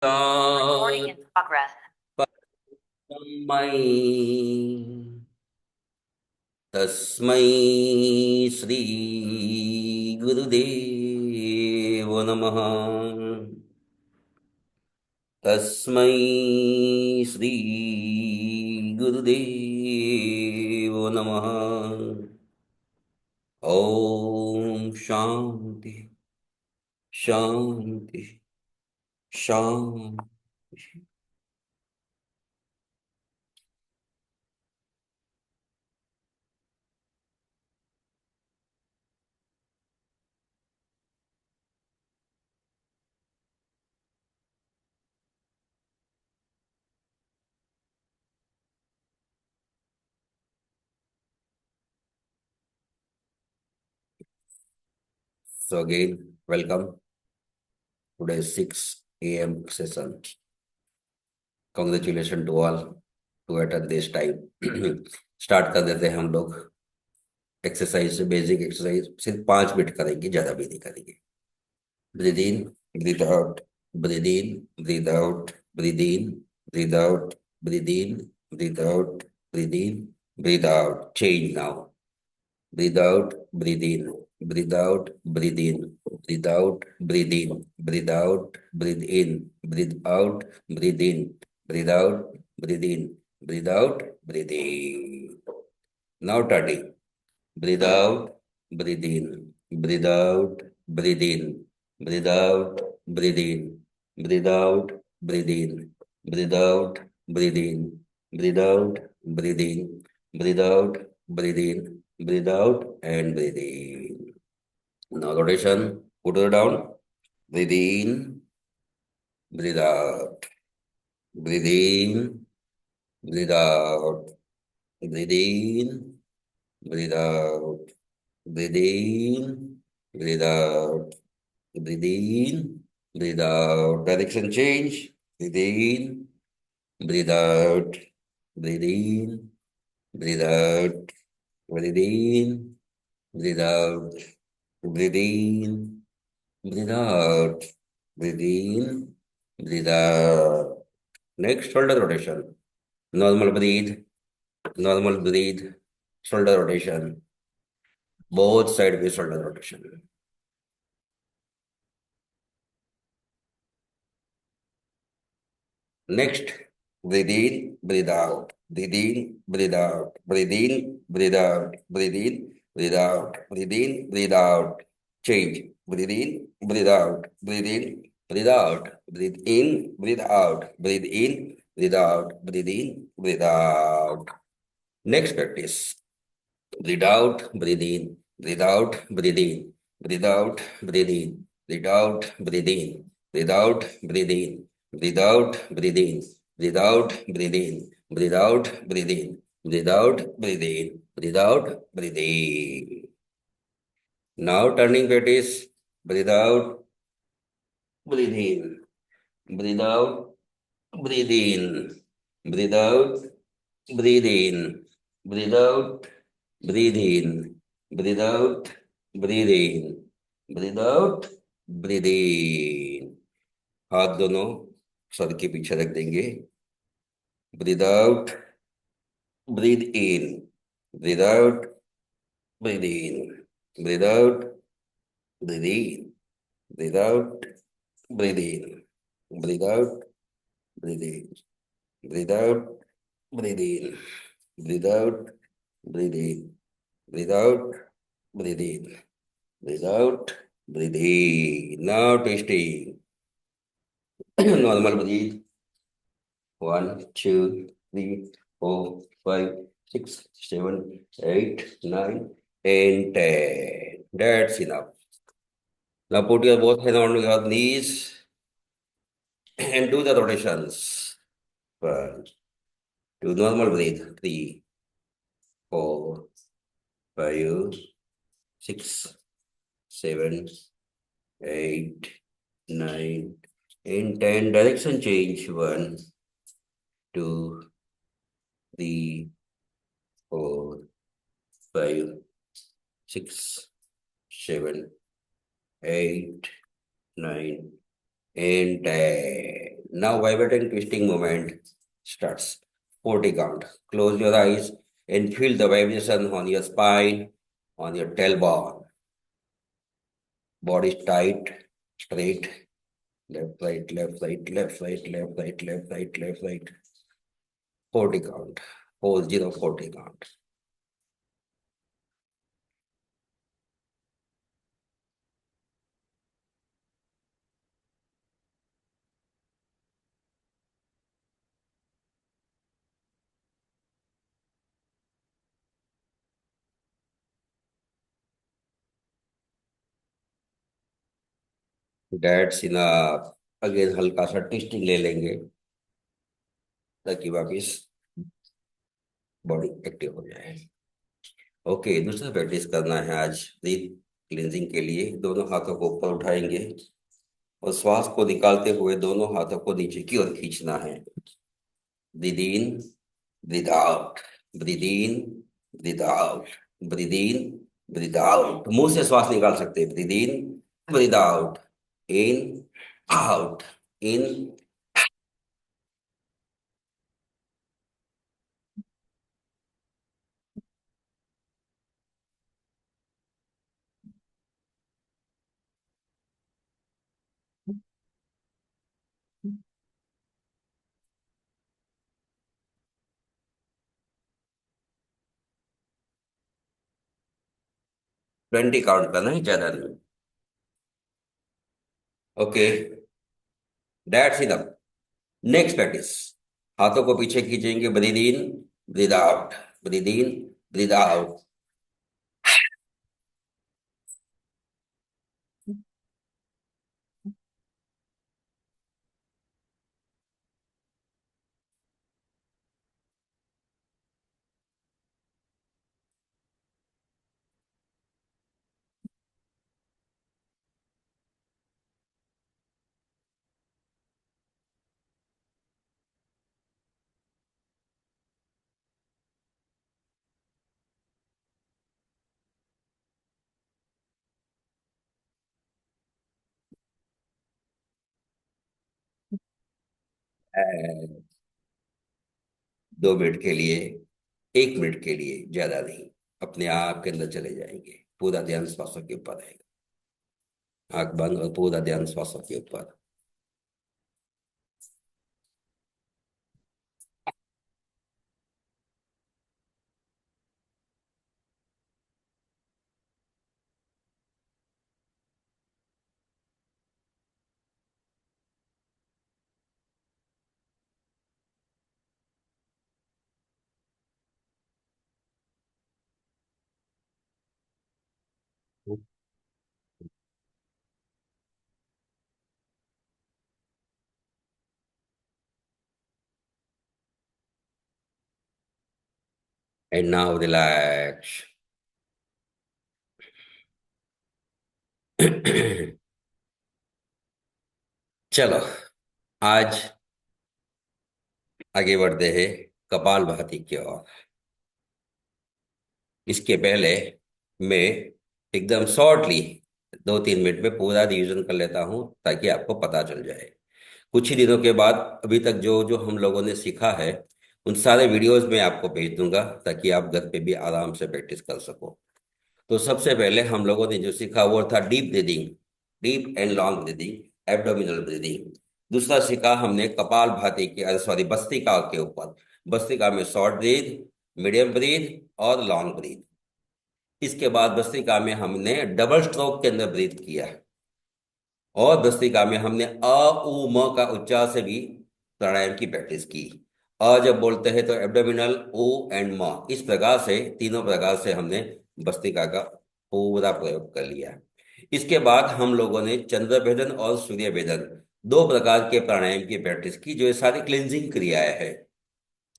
Recording in progress. परमै तस्मै श्री गुरुदेव नमः। तस्मै श्री गुरुदेव नमः। ओम शांति शांति शांति। So again, welcome. Today's 6 a.m. session. Congratulations to all to attend this time. Start कर देते हैं हम लोग। एक्सरसाइज, बेसिक एक्सरसाइज सिर्फ 5 मिनट करेंगे, ज्यादा भी नहीं करेंगे। Breathe in, breathe out, breathe in, breathe out, breathe in, breathe out, breathe in, breathe out, breathe in, breathe out. Change now. Breathe out, breathe in, breathe out, breathe in, breathe out, breathe in, breathe out, breathe in, breathe out, breathe in, breathe out, breathe in, breathe out, breathe in. Now turning. Breathe out, breathe in, breathe out, breathe in, breathe out, breathe in, breathe out, breathe in, breathe out, breathe in, breathe out, breathe in, breathe out, breathe in, breathe out, and breathe in. Now rotation, put it down. Breathe in, breathe out, breathe in, breathe out, breathe in, breathe out, breathe in, breathe out, breathe in, breathe out. Direction change. Breathe in, breathe out, breathe in, breathe out, breathe in, breathe out, breathe in, breathe out, breathe in, breathe out. Next, shoulder rotation. Normal breathe, shoulder rotation. Both side with shoulder rotation. Next, breathe in, breathe out, breathe in, breathe out, breathe in, breathe out, breathe in, breathe out, breathe in, breathe out. Change. Breathe in, breathe out, breathe in, breathe out, breathe in, breathe out, breathe in, breathe out, breathe in, breathe out. Next practice. Breathe out, breathe in, breathe out, breathe in, breathe out, breathe in, breathe out, breathe in, breathe out, breathe in, breathe out, breathe in, breathe out, breathe in, breathe out, breathe in, breathe out, breathe in, breathe out, breathe in. Now turning practice. Breathe out, breathe in, breathe out, breathe in, breathe out, breathe in, breathe out, breathe in, breathe out, breathe in, breathe out, breathe in. हाथ दोनों sir के पीछे रख देंगे। Breathe out, breathe in, breathe out, breathe in, breathe out, breathe in, breathe out, breathe in, breathe out, breathe in, breathe out, breathe in, breathe out, breathe in, breathe out, breathe in, breathe out, breathe in. Now twisting. Normal breathe. 1, 2, 3, 4, 5, 6, 7, 8, 9, and 10. That's enough. Now put your both hands on your knees and do the rotations. 1, 2, normal breathe. 3, 4, 5, 6, 7, 8, 9, and 10. Direction change. 1, 2, 3, 4, 5, 6, 7, 8, 9, and 10. Now vibrating twisting movement starts. 40 count. Close your eyes and feel the vibration on your spine, on your tailbone. Body is tight, straight. Left, right, left, right, left, right, left, right, left, right, left, right. 40 count. 40, 40 count. That's enough. Again हल्का सा twisting ले लेंगे ताकि वापिस body active हो जाए। Okay, दूसरा practice करना है आज ब्रीथ क्लींजिंग के लिए। दोनों हाथों को ऊपर उठाएंगे और श्वास को निकालते हुए दोनों हाथों को नीचे की ओर खींचना है। Breathe in, breathe out, breathe in, breathe out, breathe in, breathe out. मुंह से श्वास निकाल सकते हैं। Breathe in, breathe out, in, out, in. 20 count करना है, ज्यादा नहीं। Okay, that's enough. Next practice. हाथों को पीछे खींचेंगे। Breathe in, breathe out, breathe in, breathe out. 2 minute के लिए, 1 मिनट के लिए, ज्यादा नहीं। अपने आप के अंदर चले जाएंगे। पूरा ध्यान श्वासों के ऊपर रहेगा। आंख बंद और पूरा ध्यान श्वासों के ऊपर। And now relax. चलो, आज आगे बढ़ते हैं कपाल भाती की ओर। इसके पहले मैं एकदम शॉर्टली 2-3 मिनट में पूरा रिवीजन कर लेता हूं ताकि आपको पता चल जाए। कुछ ही दिनों के बाद अभी तक जो जो हम लोगों ने सीखा है उन सारे वीडियोस में आपको भेज दूंगा ताकि आप घर पे भी आराम से प्रैक्टिस कर सको। तो सबसे पहले हम लोगों ने जो सीखा वो था deep breathing, deep and long breathing, abdominal breathing. दूसरा सीखा हमने कपाल भाती के, सॉरी, भस्त्रिका के ऊपर। भस्त्रिका में शॉर्ट ब्रीथ, मीडियम ब्रीथ और लॉन्ग ब्रीथ। इसके बाद भस्त्रिका में हमने डबल स्ट्रोक के अंदर ब्रीथ किया। और भस्त्रिका में हमने अ उ म का उच्चार से भी प्राणायाम की प्रैक्टिस की। अ जब बोलते हैं तो एब्डोमिनल, ओ एंड म, इस प्रकार से तीनों प्रकार से हमने भस्त्रिका का पूरा प्रयोग कर लिया। इसके बाद हम लोगों ने चंद्र भेदन और सूर्य भेदन, 2 प्रकार के प्राणायाम की प्रैक्टिस की, जो ये सारी क्लिंजिंग क्रियाएं हैं।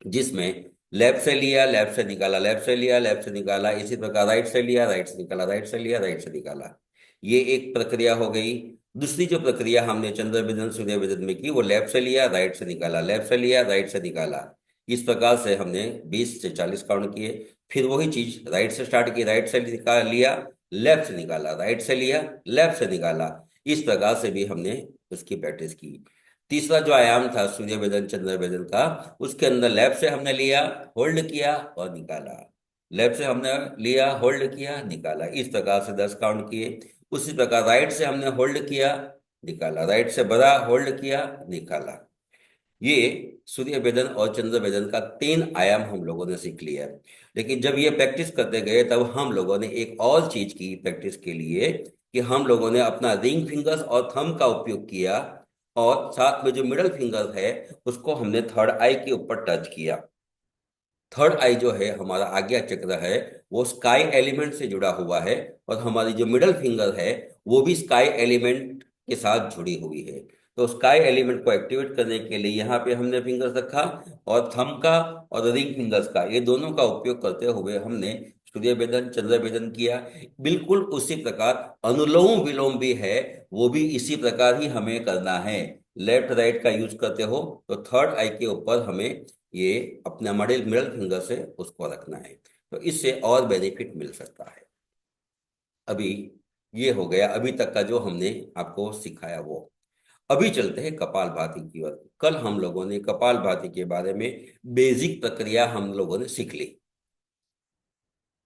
जिसमें लेफ्ट से लिया, लेफ्ट से निकाला, लेफ्ट से लिया, लेफ्ट से निकाला, इसी प्रकार राइट से लिया, राइट से निकाला, राइट से लिया, राइट से निकाला। ये एक प्रक्रिया हो गई। दूसरी जो प्रक्रिया हमने चंद्र भेदन सूर्य भेदन में की वो लेफ्ट से लिया, राइट से निकाला, लेफ्ट से लिया, राइट से निकाला। इस प्रकार से हमने 20 से 40 काउंट किए। फिर वही चीज राइट से स्टार्ट की, राइट से निकाल लिया, लेफ्ट से निकाला, राइट से लिया, लेफ्ट से निकाला। इस प्रकार से भी हमने उसकी प्रैक्टिस की। तीसरा जो आयाम था सूर्य वेदन चंद्र वेदन का, उसके अंदर लेफ्ट से हमने लिया, होल्ड किया और निकाला। लेफ्ट से हमने लिया, होल्ड किया, निकाला। इस प्रकार से 10 काउंट किए। उसी प्रकार राइट से हमने होल्ड किया, निकाला। राइट से भरा, होल्ड किया, निकाला। ये सूर्य वेदन और चंद्र वेदन का 3 आयाम हम लोगों ने सीख लिया है। लेकिन जब ये प्रैक्टिस करते गए तब हम लोगों ने एक और चीज की प्रैक्टिस के लिए, कि हम लोगों ने अपना रिंग फिंगर्स और थंब का उपयोग किया, और साथ में जो मिडल फिंगर है उसको हमने थर्ड आई के ऊपर टच किया। थर्ड आई जो है हमारा आज्ञा चक्र है, वो स्काई एलिमेंट से जुड़ा हुआ है। और हमारी जो मिडल फिंगर है वो भी स्काई एलिमेंट के साथ जुड़ी हुई है। तो स्काई एलिमेंट को एक्टिवेट करने के लिए यहाँ पे हमने फिंगर्स रखा, और थंब का और रिंग फिंगर्स का, ये दोनों का उपयोग करते हुए हमने सूर्य वेदन चंद्र वेदन किया। बिल्कुल उसी प्रकार अनुलोम विलोम भी है, वो भी इसी प्रकार ही हमें करना है। लेफ्ट राइट का यूज करते हो तो थर्ड आई के ऊपर हमें ये अपना मिडिल मिडिल फिंगर से उसको रखना है। तो इससे और बेनिफिट मिल सकता है। अभी ये हो गया अभी तक का जो हमने आपको सिखाया वो। अभी चलते हैं कपालभाति की ओर। कल हम लोगों ने कपालभाति के बारे में बेसिक प्रक्रिया हम लोगों ने सीख ली।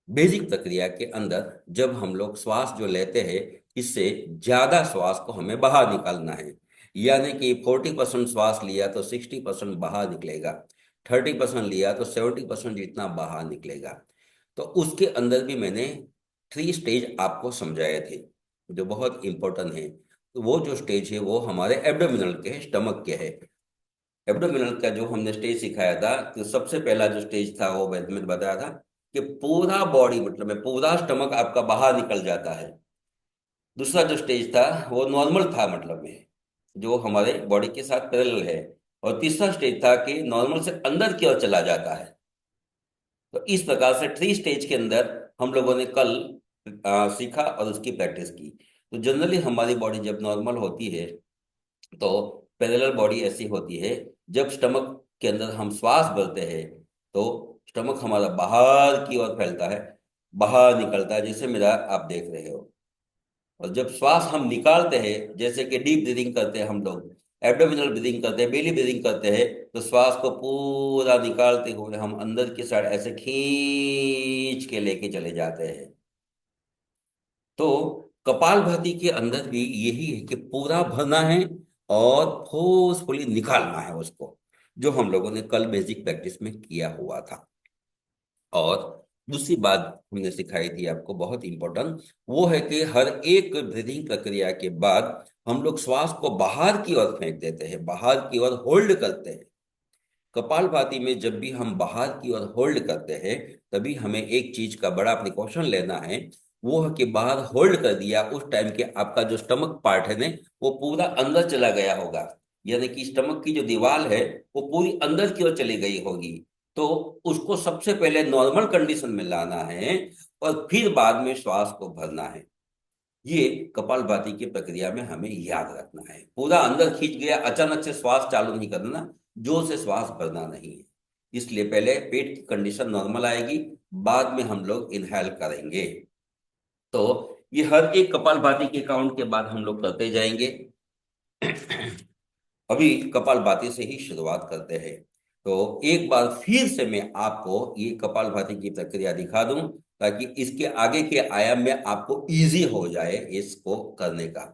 बेसिक प्रक्रिया के अंदर जब हम लोग श्वास जो लेते हैं, इससे ज्यादा श्वास को हमें बाहर निकालना है। यानी कि 40% श्वास लिया तो 60% बाहर निकलेगा, 30% लिया तो 70% जितना बाहर निकलेगा। तो उसके अंदर भी मैंने 3 स्टेज आपको समझाए थे, जो बहुत इंपॉर्टेंट है। तो वो जो स्टेज है वो हमारे एब्डोमिनल के है, स्टमक के है। एब्डोमिनल का जो हमने स्टेज सिखाया था, तो सबसे पहला जो स्टेज था वो मैंने बताया था कि पूरा बॉडी, मतलब में पूरा स्टमक आपका बाहर निकल जाता है। दूसरा जो स्टेज था वो नॉर्मल था, मतलब में जो हमारे बॉडी के साथ पैरेलल है। और तीसरा स्टेज था कि नॉर्मल से अंदर की ओर चला जाता है। तो इस प्रकार से 3 स्टेज के अंदर हम लोगों ने कल सीखा और उसकी प्रैक्टिस की। तो जनरली हमारी बॉडी जब नॉर्मल होती है तो पैरेलल बॉडी ऐसी होती है, जब स्टमक के अंदर हम श्वास भरते हैं तो स्टमक हमारा बाहर की ओर फैलता है, बाहर निकलता है, जैसे मेरा आप देख रहे हो। और जब श्वास हम निकालते हैं, जैसे कि डीप ब्रीदिंग करते हैं हम लोग, एब्डोमिनल ब्रीदिंग करते हैं, बेली ब्रीदिंग करते हैं, तो श्वास को पूरा निकालते हुए हम अंदर की साइड ऐसे खींच के लेके चले जाते हैं। तो कपालभाति के अंदर भी यही है कि पूरा भरना है और फोर्सफुली निकालना है उसको, जो हम लोगों ने कल बेसिक प्रैक्टिस में किया हुआ था। और दूसरी बात हमने सिखाई थी आपको बहुत इंपॉर्टेंट, वो है कि हर एक ब्रीदिंग प्रक्रिया के बाद हम लोग श्वास को बाहर की ओर फेंक देते हैं, बाहर की ओर होल्ड करते हैं। कपालभाति में जब भी हम बाहर की ओर होल्ड करते हैं, तभी हमें एक चीज का बड़ा प्रिकॉशन लेना है। वो है कि बाहर होल्ड कर दिया उस टाइम के आपका जो स्टमक पार्ट है ना, वो पूरा अंदर चला गया होगा। यानी कि स्टमक की जो दीवार है वो पूरी अंदर की ओर चली गई होगी। तो उसको सबसे पहले नॉर्मल कंडीशन में लाना है, और फिर बाद में श्वास को भरना है। ये कपालभाति की प्रक्रिया में हमें याद रखना है। पूरा अंदर खींच गया, अचानक से श्वास चालू नहीं करना, जोर से श्वास भरना नहीं है। इसलिए पहले पेट की कंडीशन नॉर्मल आएगी, बाद में हम लोग इनहेल करेंगे। तो ये हर एक कपालभाति के काउंट के बाद हम लोग करते जाएंगे। अभी कपालभाति से ही शुरुआत करते हैं। तो एक बार फिर से मैं आपको ये कपालभाति की प्रक्रिया दिखा दूं, ताकि इसके आगे के आयाम में आपको इजी हो जाए इसको करने का।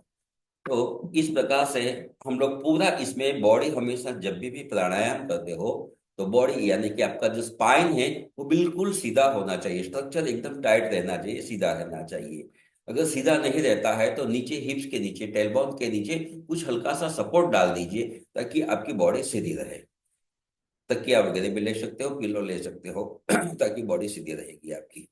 तो इस प्रकार से हम लोग पूरा इसमें बॉडी, हमेशा जब भी प्राणायाम करते हो तो बॉडी यानी कि आपका जो स्पाइन है वो बिल्कुल सीधा होना चाहिए, स्ट्रक्चर एकदम टाइट रहना चाहिए, सीधा रहना चाहिए। अगर सीधा नहीं रहता है तो नीचे हिप्स के नीचे, टेलबोन के नीचे कुछ हल्का सा सपोर्ट डाल दीजिए, ताकि आपकी बॉडी सीधी रहे। तकिया वगैरह भी ले सकते हो, पिलो ले सकते हो ताकि बॉडी सीधी रहेगी आपकी।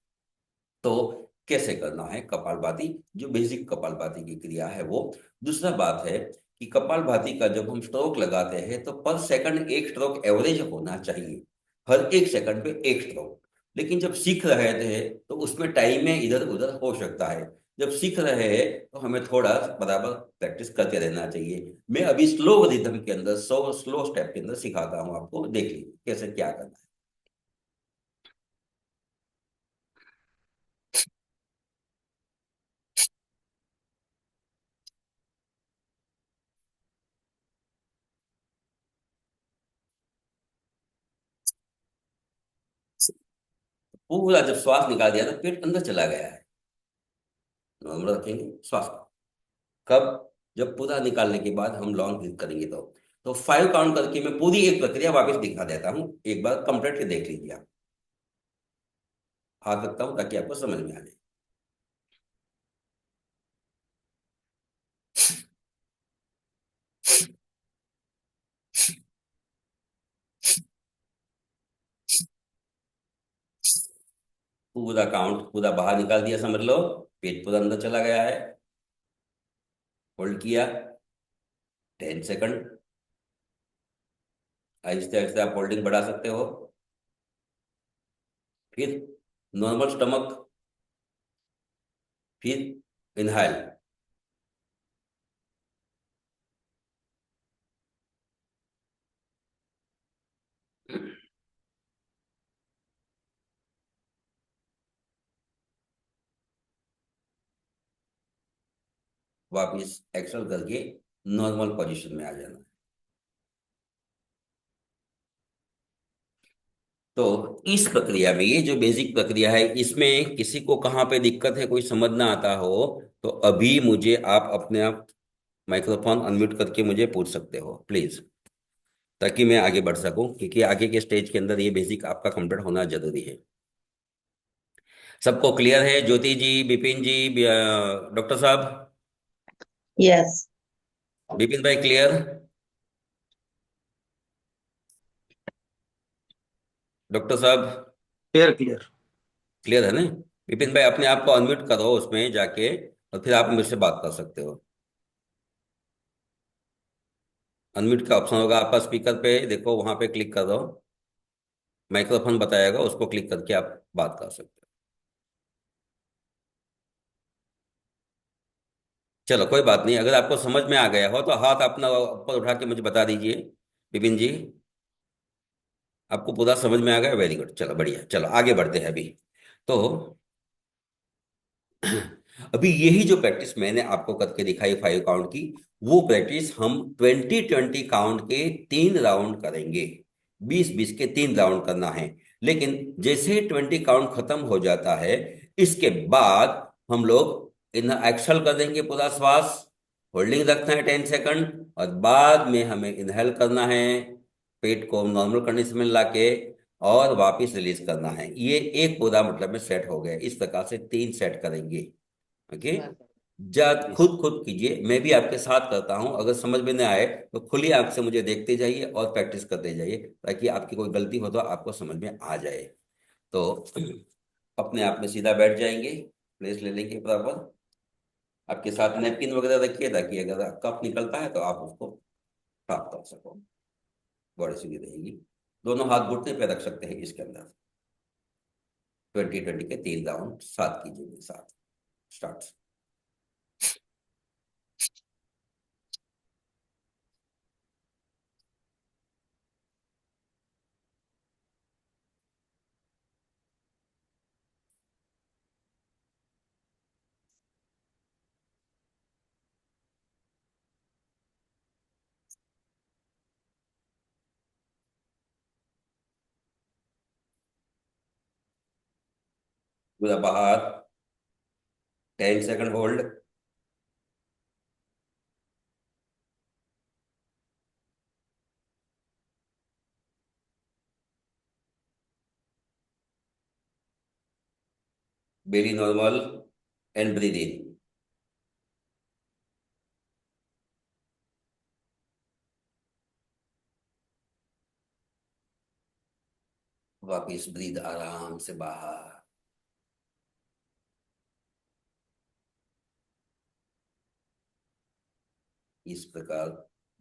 तो कैसे करना है कपालभाति, जो बेसिक कपालभाति की क्रिया है वो। दूसरा बात है कि कपालभाति का जब हम स्ट्रोक लगाते हैं तो पर सेकंड एक स्ट्रोक एवरेज होना चाहिए, हर एक सेकंड पे एक स्ट्रोक। लेकिन जब सीख रहे थे तो उसमें टाइम में इधर उधर हो सकता है। जब सीख रहे हैं तो हमें थोड़ा बराबर प्रैक्टिस करते रहना चाहिए। मैं अभी स्लो रिदम के अंदर, स्लो स्टेप के अंदर सिखाता हूँ आपको, देख लीजिए कैसे क्या करना है। पूरा जब श्वास निकाल दिया तो पेट अंदर चला गया है। नॉर्मल रखेंगे श्वास को। कब? जब पूरा निकालने के बाद हम लॉन्ग ब्रीथ करेंगे तो 5 काउंट करके मैं पूरी एक प्रक्रिया वापस दिखा देता हूँ, एक बार कंप्लीटली देख लीजिए आप। हाथ रखता हूँ ताकि आपको समझ में आ जाए। पूरा काउंट पूरा बाहर निकाल दिया समझ लो। पेट पूरा अंदर चला गया है। होल्ड किया 10 सेकंड। आहिस्ते आहिस्ते आप होल्डिंग बढ़ा सकते हो। फिर नॉर्मल स्टमक। फिर इनहाइल। वापिस एक्सहल करके नॉर्मल पोजीशन में आ जाना। तो इस प्रक्रिया में, ये जो बेसिक प्रक्रिया है, इसमें किसी को कहाँ पे दिक्कत है, कोई समझ ना आता हो, तो अभी मुझे आप अपने आप माइक्रोफोन अनम्यूट करके मुझे पूछ सकते हो प्लीज, ताकि मैं आगे बढ़ सकूं, क्योंकि आगे के स्टेज के अंदर ये बेसिक आपका कंप्लीट होना जरूरी है। सबको क्लियर है? ज्योति जी, बिपिन जी, डॉक्टर साहब? Yes. बिपिन भाई क्लियर? डॉक्टर साहब क्लियर क्लियर। क्लियर है ना? विपिन भाई अपने आप को अनम्यूट करो उसमें जाके, और फिर आप मुझसे बात कर सकते हो। अनम्यूट का ऑप्शन होगा आपका स्पीकर पे, देखो वहां पे क्लिक कर दो। माइक्रोफोन बताएगा, उसको क्लिक करके आप बात कर सकते हो। चलो कोई बात नहीं, अगर आपको समझ में आ गया हो तो हाथ अपना ऊपर उठा के मुझे बता दीजिए। विपिन जी, आपको पूरा समझ में आ गया? वेरी गुड, चलो बढ़िया, चलो आगे बढ़ते हैं अभी। तो अभी यही जो प्रैक्टिस मैंने आपको करके दिखाई 5 काउंट की, वो प्रैक्टिस हम 20-20 काउंट के 3 राउंड करेंगे। 20-20 के 3 राउंड करना है। लेकिन जैसे ही 20 काउंट खत्म हो जाता है, इसके बाद हम लोग इन एक्सहल कर देंगे पूरा श्वास। होल्डिंग रखना है 10 सेकंड, और बाद में हमें इनहेल करना है, पेट को नॉर्मल कंडीशन में लाके, और वापिस रिलीज करना है। ये एक पूरा मतलब में सेट हो गया। इस प्रकार से 3 सेट करेंगे। ओके। जब खुद खुद कीजिए, मैं भी आपके साथ करता हूं, अगर समझ में ना आए तो खुली आंख से मुझे देखते जाइए और प्रैक्टिस करते जाइए, ताकि आपकी कोई गलती हो तो आपको समझ में आ जाए। तो अपने आप में सीधा बैठ जाएंगे, प्लेस ले लेंगे बराबर। आपके साथ नैपकिन वगैरह रखिए, ताकि अगर कफ निकलता है तो आप उसको साफ कर सको। बॉडी सीधी रहेगी। दोनों हाथ घुटने पे रख सकते हैं इसके अंदर। 20-20 के 3 राउंड साथ कीजिए मेरे साथ। स्टार्ट। पूरा बाहर 10 second hold. Belly normal and breathe in. वापिस ब्रीद आराम से बाहर। इस प्रकार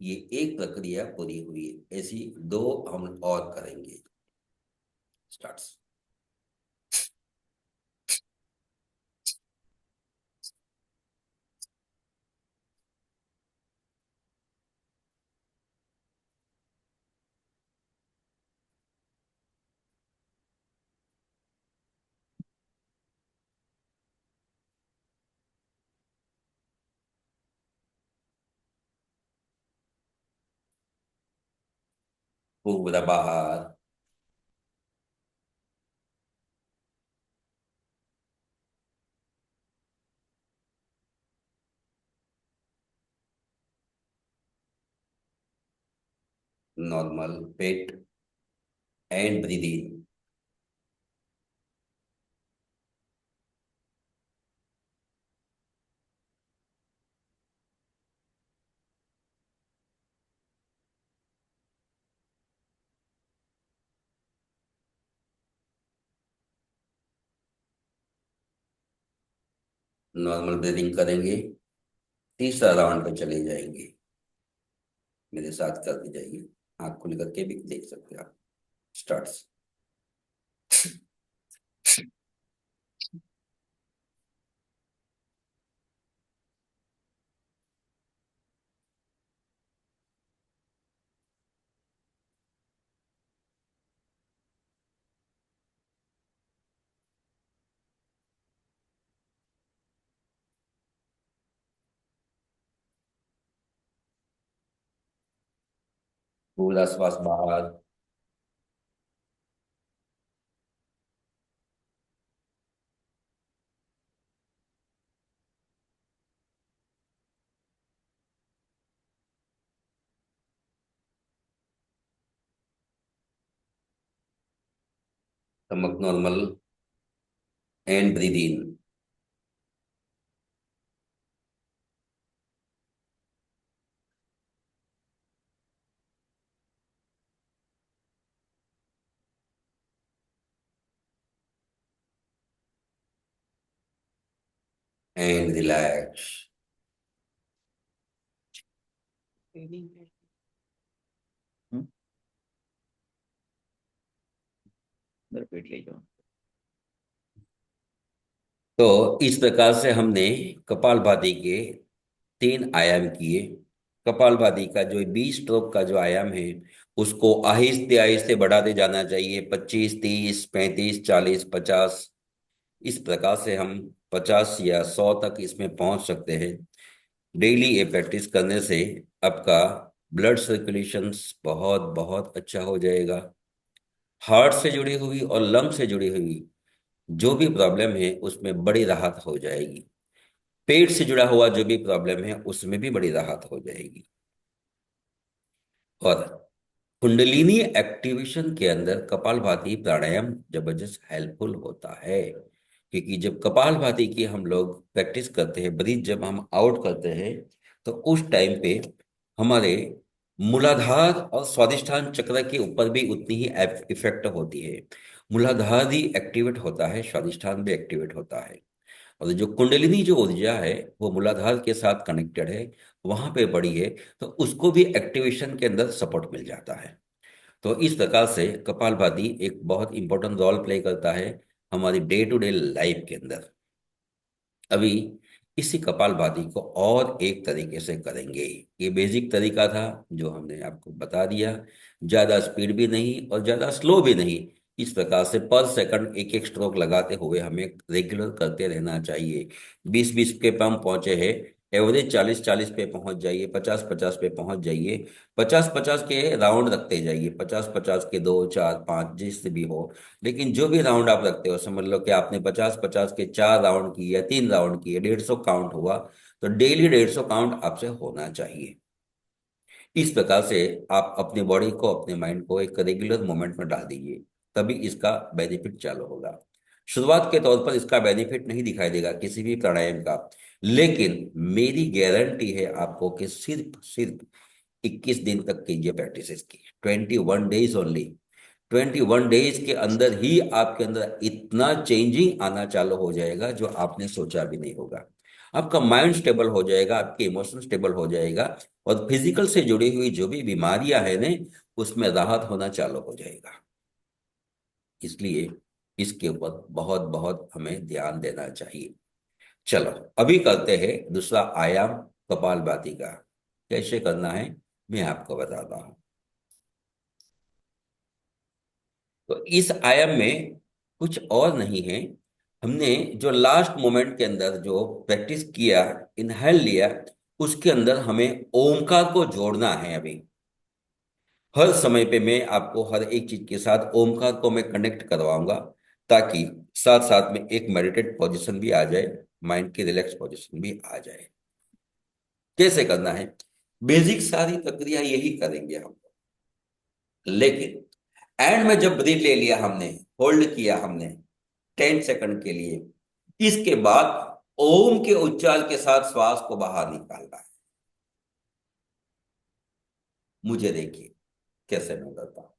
ये एक प्रक्रिया पूरी हुई। ऐसी 2 हम और करेंगे। स्टार्ट। पूरा बाहर। Normal pet and breathe in. Normal breathing करेंगे, तीसरा राउंड पे चले जाएंगे। मेरे साथ करते जाइए, आँख खुल करके भी देख सकते हैं आप। स्टार्ट। पूरा श्वास बाहर। Stomach normal and breathe in. And relax. Hmm, repeat ले जाओ। तो इस प्रकार से हमने कपालभाति के 3 आयाम किए। कपालभाति का जो 20 स्ट्रोक का जो आयाम है, उसको आहिस्ते आहिस्ते बढ़ाते जाना चाहिए। 25, 30, 35, 40, 50। इस प्रकार से हम 50 या 100 तक इसमें पहुंच सकते हैं। डेली ये प्रैक्टिस करने से आपका ब्लड सर्कुलेशन बहुत बहुत अच्छा हो जाएगा। हार्ट से जुड़ी हुई और लंग से जुड़ी हुई जो भी प्रॉब्लम है उसमें बड़ी राहत हो जाएगी। पेट से जुड़ा हुआ जो भी प्रॉब्लम है उसमें भी बड़ी राहत हो जाएगी। और कुंडलिनी एक्टिवेशन के अंदर कपालभाति प्राणायाम जबरदस्त हेल्पफुल होता है, क्योंकि जब कपालभाति की हम लोग प्रैक्टिस करते हैं, ब्रीथ जब हम आउट करते हैं, तो उस टाइम पे हमारे मूलाधार और स्वादिष्ठान चक्र के ऊपर भी उतनी ही इफेक्ट होती है। मूलाधार भी एक्टिवेट होता है, स्वादिष्ठान भी एक्टिवेट होता है। और जो कुंडलिनी जो ऊर्जा है वो मूलाधार के साथ कनेक्टेड है, वहां पे बड़ी है, तो उसको भी एक्टिवेशन के अंदर सपोर्ट मिल जाता है। तो इस प्रकार से कपालभाति एक बहुत इंपॉर्टेंट रोल प्ले करता है हमारी डे टू डे लाइफ के अंदर। अभी इसी कपालभाति को और एक तरीके से करेंगे। ये बेसिक तरीका था जो हमने आपको बता दिया। ज्यादा स्पीड भी नहीं और ज्यादा स्लो भी नहीं। इस प्रकार से पर सेकंड एक एक स्ट्रोक लगाते हुए हमें रेगुलर करते रहना चाहिए। 20-20 के पे हम पहुंचे हैं, एवरेज 40-40 पे पहुंच जाइए, 50-50 पे पहुंच जाइए। 50-50 के राउंड रखते जाइए, 50-50 के 2, 4, 5 जिस भी हो। लेकिन जो भी राउंड आप रखते हो, समझ लो कि आपने 50-50 के 4 राउंड किए या 3 राउंड किए, 150 काउंट हुआ। तो डेली 150 काउंट आपसे होना चाहिए। इस प्रकार से आप अपने बॉडी को, अपने माइंड को एक रेगुलर मोमेंट में डाल दीजिए, तभी इसका बेनिफिट चालू होगा। शुरुआत के तौर पर इसका बेनिफिट नहीं दिखाई देगा किसी भी प्राणायाम का, लेकिन मेरी गारंटी है आपको कि सिर्फ सिर्फ 21 दिन तक कीजिए प्रैक्टिस की, 21 डेज ओनली। 21 डेज के अंदर ही आपके अंदर इतना चेंजिंग आना चालू हो जाएगा जो आपने सोचा भी नहीं होगा। आपका माइंड स्टेबल हो जाएगा, आपके इमोशन स्टेबल हो जाएगा, और फिजिकल से जुड़ी हुई जो भी बीमारियां हैं ने उसमें राहत होना चालू हो जाएगा। इसलिए इसके ऊपर बहुत बहुत हमें ध्यान देना चाहिए। चलो, अभी करते हैं दूसरा आयाम कपालभाति का। कैसे करना है मैं आपको बताता हूँ। तो इस आयाम में कुछ और नहीं है। हमने जो लास्ट मोमेंट के अंदर जो प्रैक्टिस किया, इनहेल लिया, उसके अंदर हमें ओमकार को जोड़ना है। अभी हर समय पे मैं आपको हर एक चीज के साथ ओमकार को मैं कनेक्ट करवाऊंगा, ताकि साथ साथ में एक मेडिटेट पोजीशन भी आ जाए, माइंड की रिलैक्स पोजीशन भी आ जाए। कैसे करना है, बेसिक सारी प्रक्रिया यही करेंगे हम। लेकिन एंड में जब ब्रीथ ले लिया हमने, होल्ड किया हमने 10 सेकंड के लिए, इसके बाद ओम के उच्चार के साथ श्वास को बाहर निकालना है। मुझे देखिए कैसे मैं करता हूं।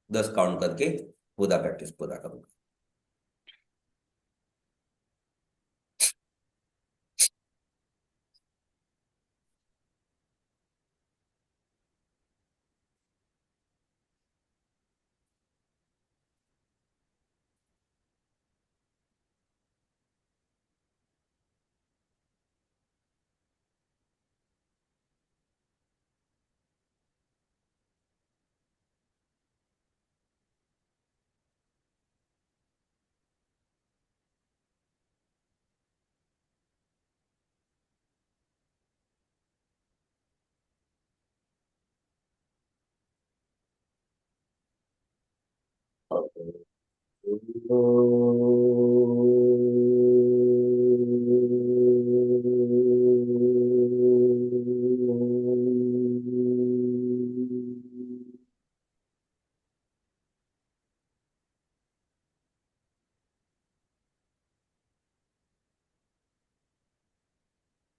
10 काउंट करके पूरा प्रैक्टिस पूरा करूंगा।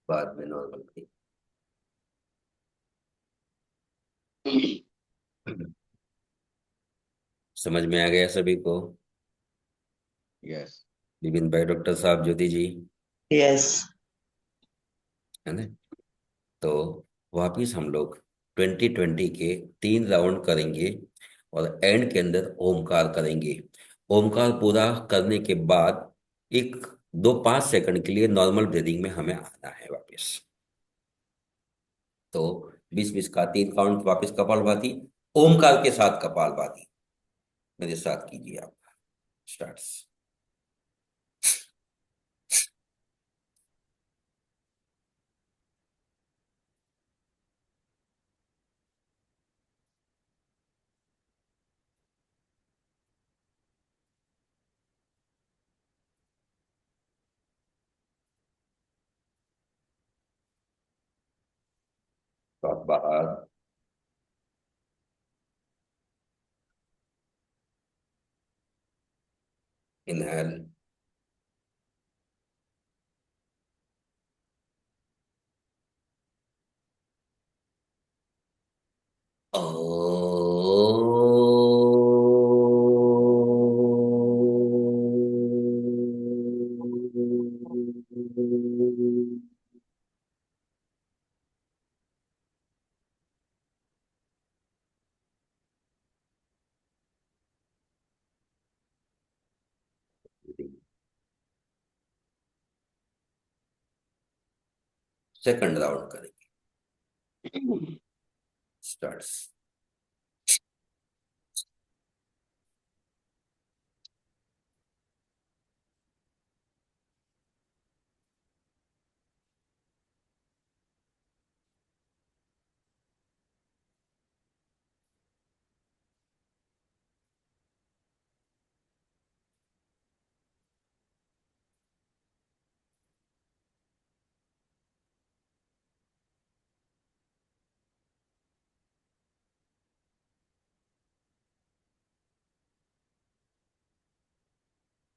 बाद में नॉर्मल थी। समझ में आ गया सभी को? यस। विपिन भाई, डॉक्टर साहब, ज्योति जी, yes, है ना? तो वापिस हम लोग 2020 के 3 राउंड करेंगे और एंड के अंदर ओमकार करेंगे। ओमकार पूरा करने के बाद एक 2-5 सेकंड के लिए नॉर्मल ब्रीदिंग में हमें आना है वापस। तो 20-20 का 3 काउंट वापस कपालभाति, ओमकार के साथ कपालभाति मेरे साथ कीजिए आप। स्टार्ट्स। तो आप बाहर इनहेल, सेकंड राउंड करेंगे। स्टार्ट्स।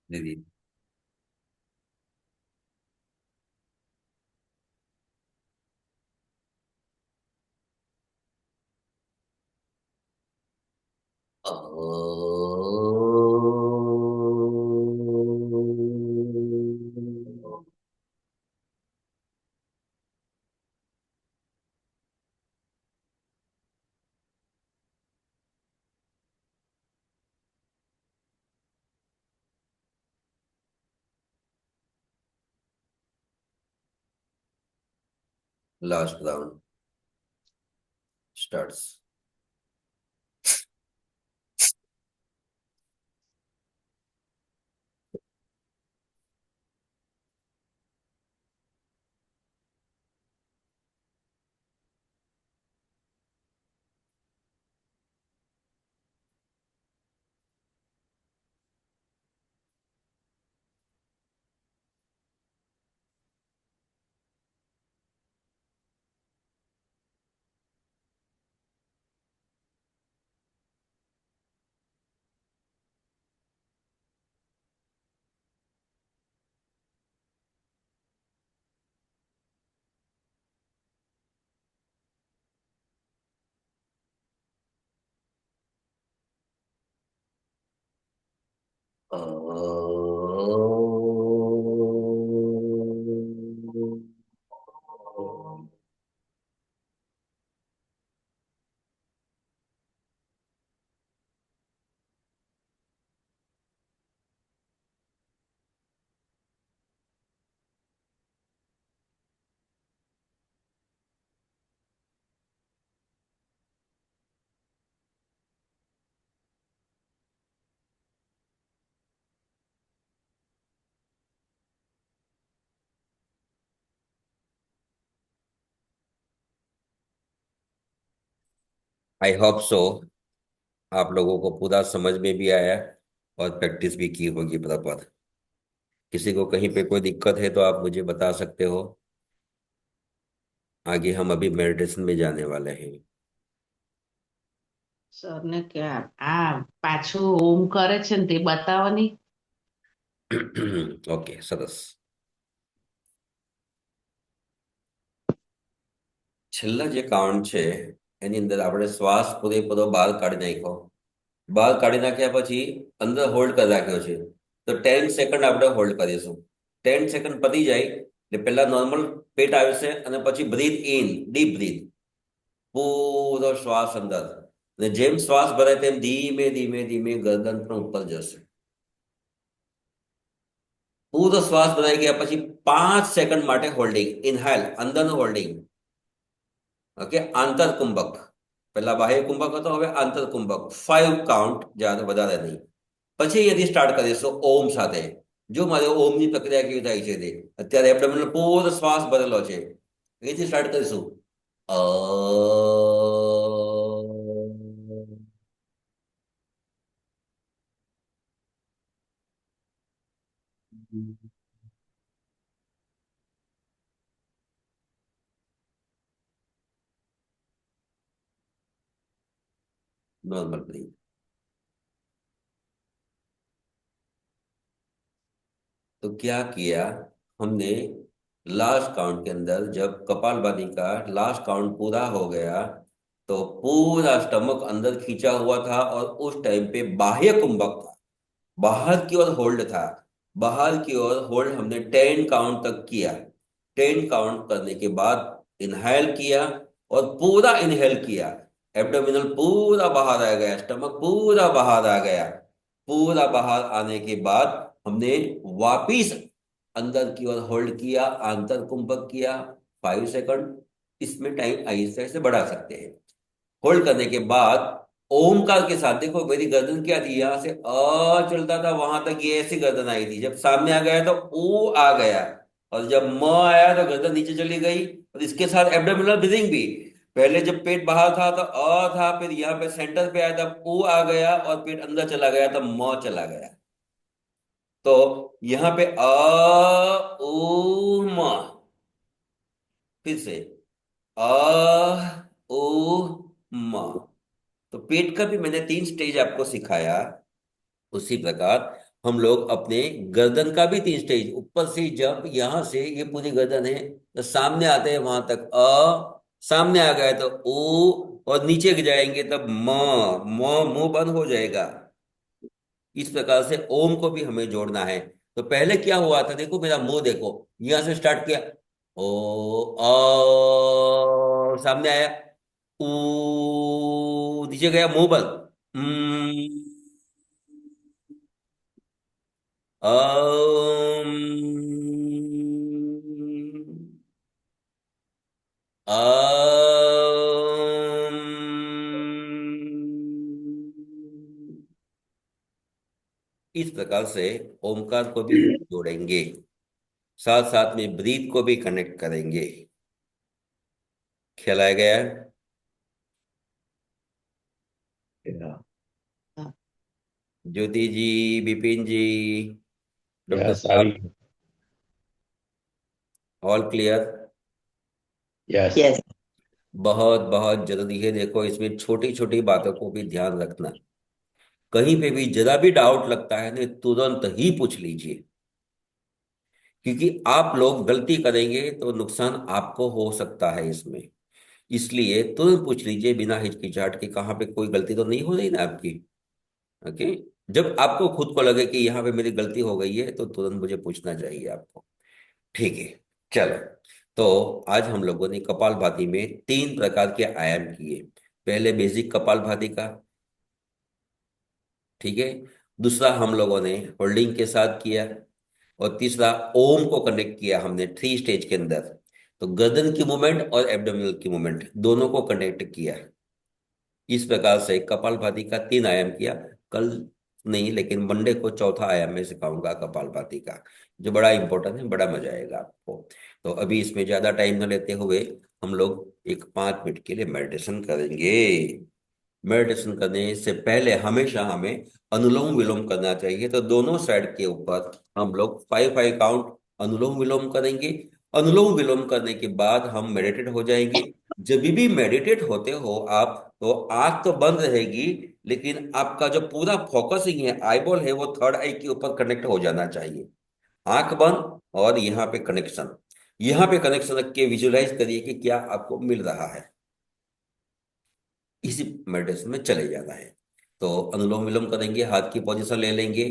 दीदी, last round. Starts. I hope so आप लोगों को पूरा समझ में भी आया और प्रैक्टिस भी की होगी बराबर। किसी को कहीं पे कोई दिक्कत है तो आप मुझे बता सकते हो। आगे हम अभी मेडिटेशन में जाने वाले हैं। સરને કે પાછું ઓમ કરે છે ને તે બતાવો ની. ઓકે, સરસ. છેલ્લા જે કાઉન્ટ છે એની અંદર આપણે શ્વાસ પૂરેપૂરો બહાર કાઢી નાખ્યો. બહાર કાઢી નાખ્યા પછી અંદર હોલ્ડ કરી રાખ્યો છે. તો 10 સેકન્ડ આપણે હોલ્ડ કરીશું. 10 સેકન્ડ પતી જાય એટલે પહેલા નોર્મલ પેટ આવશે અને પછી બ્રીથ ઇન, ડીપ બ્રીથ, પૂરો શ્વાસ અંદર. અને જેમ શ્વાસ ભરાય તેમ ધીમે ધીમે ધીમે ગરદન પણ ઉપર જશે. પૂરો શ્વાસ ભરાઈ ગયા પછી 5 સેકન્ડ માટે હોલ્ડિંગ, ઇનહેલ અંદરનું હોલ્ડિંગ. ઓકે, આંતરકુંભક. પહેલા બાહ્ય કુંભક હતો, હવે આંતરકુંભક. 5 કાઉન્ટ, જ્યાં વધારે નહીં. પછી અહીંયાથી સ્ટાર્ટ કરીશું ઓમ સાથે. જો મારે ઓમની પ્રક્રિયા કેવી થાય છે તે અત્યારે એબ્ડોમિનલ પૂરો શ્વાસ ભરેલો છે. અહીંથી સ્ટાર્ટ કરીશું. અ नॉर्मल ब्रीथ. तो क्या किया हमने, लास्ट काउंट के अंदर जब कपालभाति का लास्ट काउंट पूरा हो गया तो पूरा स्टमक अंदर खींचा हुआ था और उस टाइम पे बाह्य कुंभक था, बाहर की ओर होल्ड था. बाहर की ओर होल्ड हमने 10 काउंट तक किया. 10 काउंट करने के बाद इनहेल किया और पूरा इनहेल किया. एब्डोमिनल पूरा बाहर आ गया, स्टमक पूरा बाहर आ गया. पूरा बाहर आने के बाद हमने वापिस अंदर की ओर होल्ड किया, आंतर कुंभक किया 5 सेकंड. इसमें टाइम आहिस्ते आहिस्ते बढ़ा सकते हैं. होल्ड करने के बाद ओमकार के साथ देखो मेरी गर्दन क्या थी, यहां से अ चलता था वहां तक ये ऐसी गर्दन आई थी. जब सामने आ गया तो ओ आ गया और जब म आया तो गर्दन नीचे चली गई. और इसके साथ एब्डोमिनल ब्रीदिंग भी. पहले जब पेट बाहर था तो अ था, फिर यहाँ पे सेंटर पे आया तब ओ आ गया और पेट अंदर चला गया तब म चला गया. तो यहाँ पे अ ओ म, फिर से अ ओ म. तो पेट का भी मैंने 3 स्टेज आपको सिखाया. उसी प्रकार हम लोग अपने गर्दन का भी 3 स्टेज, ऊपर से जब यहां से ये पूरी गर्दन है तो सामने आते हैं वहां तक अ, सामने आ गया तो ओ, और नीचे जाएंगे तब मुंह बंद हो जाएगा. इस प्रकार से ओम को भी हमें जोड़ना है. तो पहले क्या हुआ था, देखो मेरा मुंह देखो, यहां से स्टार्ट किया ओ सामने आया, ऊ नीचे गया मुंह बंद. अम, अम. इस प्रकार से ओमकार को भी हम जोड़ेंगे, साथ साथ में ब्रीथ को भी कनेक्ट करेंगे. ख्याल आ गया? Yeah. ज्योति जी, बिपिन जी, डॉक्टर Yes, साहब, Ari. All clear? Yes. Yes. बहुत बहुत जरूरी है. देखो इसमें छोटी छोटी बातों को भी ध्यान रखना. कहीं पे भी जरा भी डाउट लगता है ना, तुरंत ही पूछ लीजिए. क्योंकि आप लोग गलती करेंगे तो नुकसान आपको हो सकता है इसमें. इसलिए तुरंत पूछ लीजिए बिना हिचकिचाहट के, कहाँ पे कोई गलती तो नहीं हो रही ना आपकी. ओके। जब आपको खुद को लगे कि यहाँ पे मेरी गलती हो गई है तो तुरंत मुझे पूछना चाहिए आपको। ठीक है। चलो, तो आज हम लोगों ने कपालभाति में 3 प्रकार के आयाम किए। पहले बेसिक कपालभाति का, ठीक है। दूसरा हम लोगों ने होल्डिंग के साथ किया। और तीसरा ओम को कनेक्ट किया हमने 3 स्टेज के अंदर। तो गर्दन की मूवमेंट और एब्डोमिनल की मूवमेंट दोनों को कनेक्ट किया। इस प्रकार से कपालभाति का 3 आयाम किया। कल नहीं, लेकिन मंडे को चौथा आयाम में सिखाऊंगा कपालभाति का, जो बड़ा इंपॉर्टेंट है, बड़ा मजा आएगा आपको। तो अभी इसमें ज्यादा टाइम न लेते हुए हम लोग एक 5 मिनट के लिए मेडिटेशन करेंगे। मेडिटेशन करने से पहले हमेशा हमें अनुलोम विलोम करना चाहिए। तो दोनों साइड के ऊपर हम लोग 5 5 काउंट अनुलोम विलोम करेंगे। अनुलोम विलोम करने के बाद हम मेडिटेट हो जाएंगे। जब भी मेडिटेट होते हो आप, तो आंख तो बंद रहेगी, लेकिन आपका जो पूरा फोकसिंग है, आईबॉल है, वो थर्ड आई के ऊपर कनेक्ट हो जाना चाहिए। आंख बंद और यहाँ पे कनेक्शन रख के विजुलाइज करिए कि क्या आपको मिल रहा है। इसी मेडिटेशन में चले जाना है। तो अनुलोम विलोम करेंगे, हाथ की पोजीशन ले लेंगे,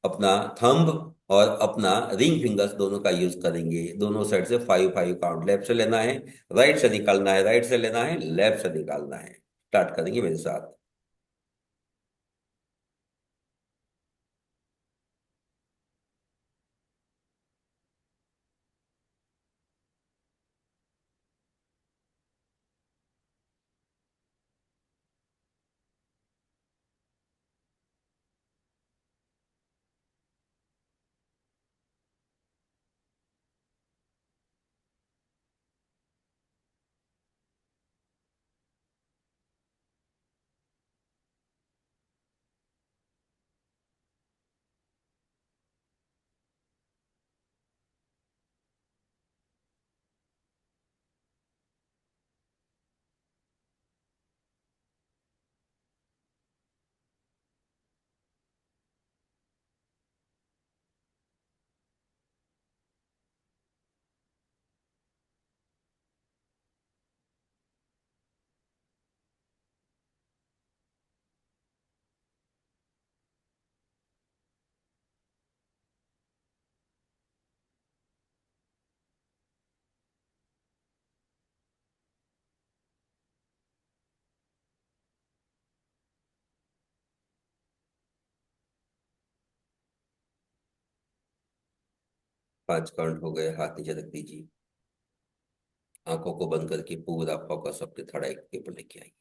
अपना थंब और अपना रिंग फिंगर्स दोनों का यूज करेंगे। दोनों साइड से 5 5 काउंट, लेफ्ट से लेना है, राइट से निकालना है, राइट से लेना है, लेफ्ट से निकालना है। स्टार्ट करेंगे मेरे साथ। 5 काउंट हो गए, हाथ नीचे रख दीजिए। आंखों को बंद करके पूरा फोकस अपने थर्ड आई के ऊपर लेके आइए।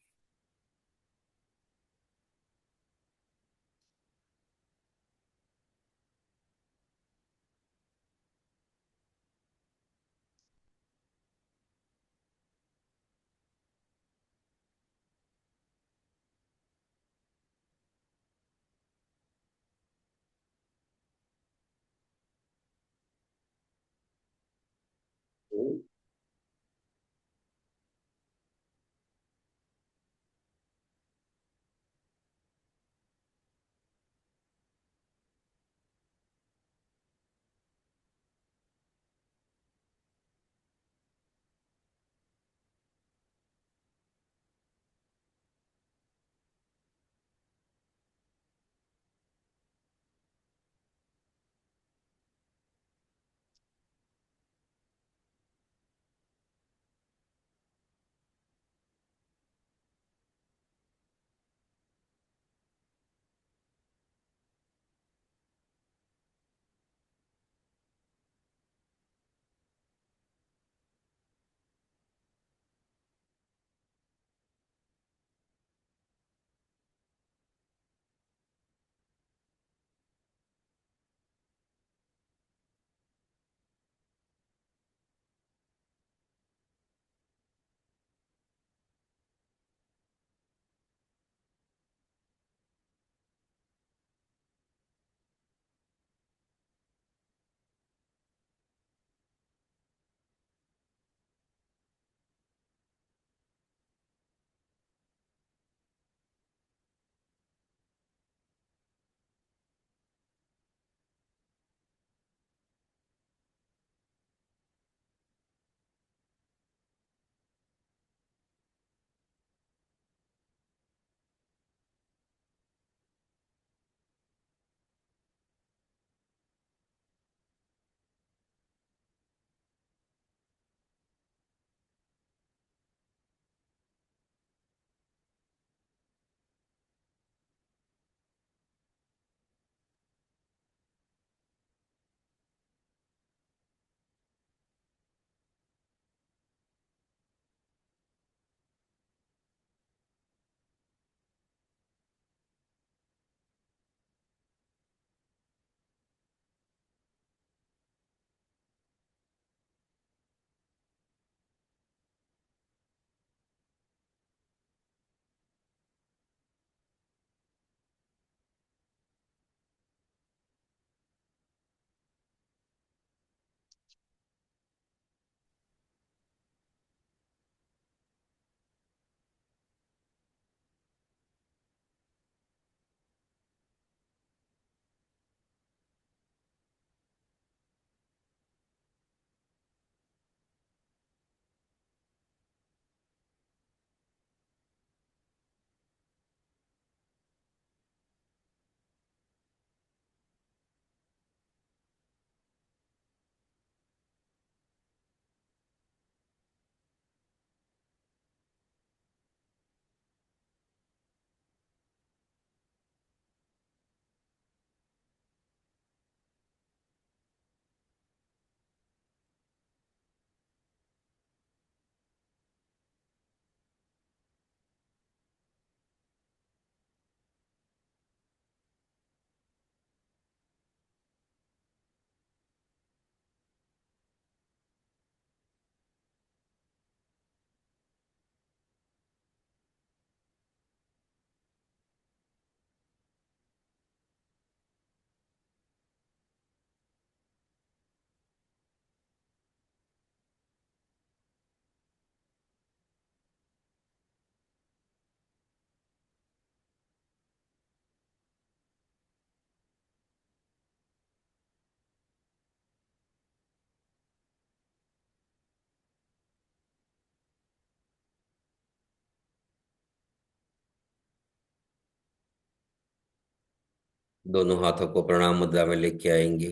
दोनों हाथों को प्रणाम मुद्रा में लेके आएंगे।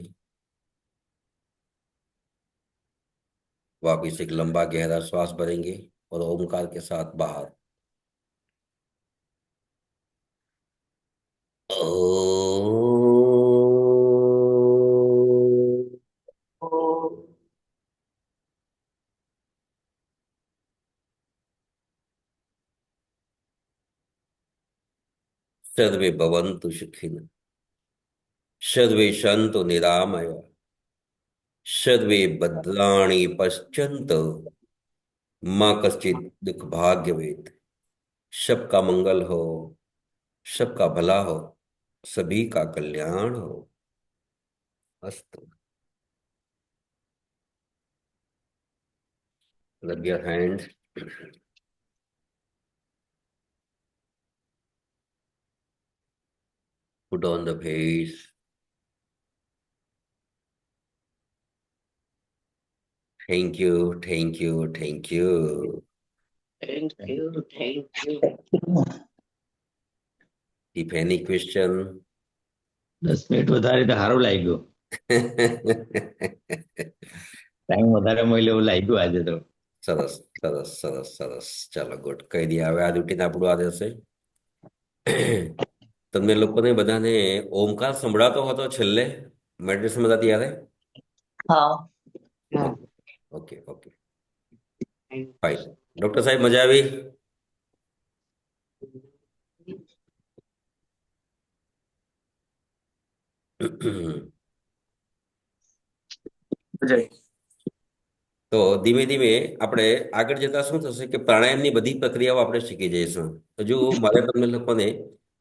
वापिस एक लंबा गहरा श्वास भरेंगे और ओमकार के साथ बाहर। सर्वे भवन्तु सुखिनः, सर्वे सन्तु निरामया, सर्वे भद्राणि पश्यन्तु, माँ कश्चित् दुख भाग्य वेद। सबका मंगल हो, सबका भला हो, सभी का कल्याण हो। अस्तु। Rub your hand. Put on the face. Thank you, thank you, thank you. Thank you, thank you. If any question. 10 minute વધારે તો સારું લાગ્યું. ટાઈમ વધારે મળ્યો એવું લાગ્યું આજે તો. સરસ સરસ સરસ સરસ. ચાલો ગુડ. કહી દઈએ હવે આ રૂટીન આપણું આ રહેશે. તમને લોકોને બધાને ઓમકાર સંભળાતો હતો છેલ્લે મેડિટેશન બધા ત્યારે? હા. હા. Okay okay fine. ડોક્ટર સાહેબ મજા આવી? તો ધીમે ધીમે આપણે આગળ જતા શું થશે કે પ્રાણાયામની બધી પ્રક્રિયાઓ આપણે શીખી જઈશું. હજુ મારે તમને લોકોને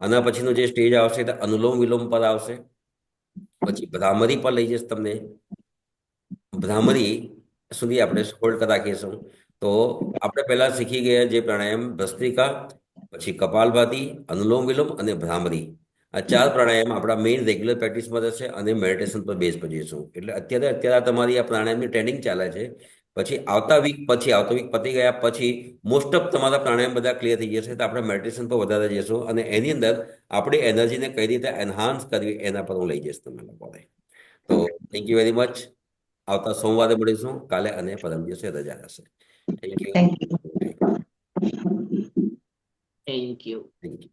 આના પછીનો જે સ્ટેજ આવશે તે અનુલોમ વિલોમ પર આવશે, પછી ભ્રામરી પર લઈ જઈશ તમને. ભ્રામરી સુધી આપણે હોલ્ડ રાખીશું. તો આપણે પહેલા શીખી ગયા જે પ્રાણાયામ ભસ્ત્રિકા, પછી કપાલભાતિ, અનુલોમ વિલોમ અને ભ્રામરી. આ 4 પ્રાણાયામ આપણા મેઇન રેગ્યુલર પ્રેક્ટિસમાં રહેશે અને મેડિટેશન પર બેઝ કરીશું. એટલે અત્યારે તમારી આ પ્રાણાયામની ટ્રેનિંગ ચાલે છે. પછી આવતા વીક પતી ગયા પછી મોસ્ટ ઓફ તમારા પ્રાણાયામ બધા ક્લિયર થઈ જશે તો આપણે મેડિટેશન પર વધારે જઈશું અને એની અંદર આપણી એનર્જીને કઈ રીતે એન્હાન્સ કરવી એના પર હું લઈ જઈશ તમને લોકોને. તો થેન્ક યુ વેરી મચ. આવતા સોમવારે મળીશું. કાલે અને પરમ દિવસે રજા હશે. Thank you. Thank you. Thank you. Thank you.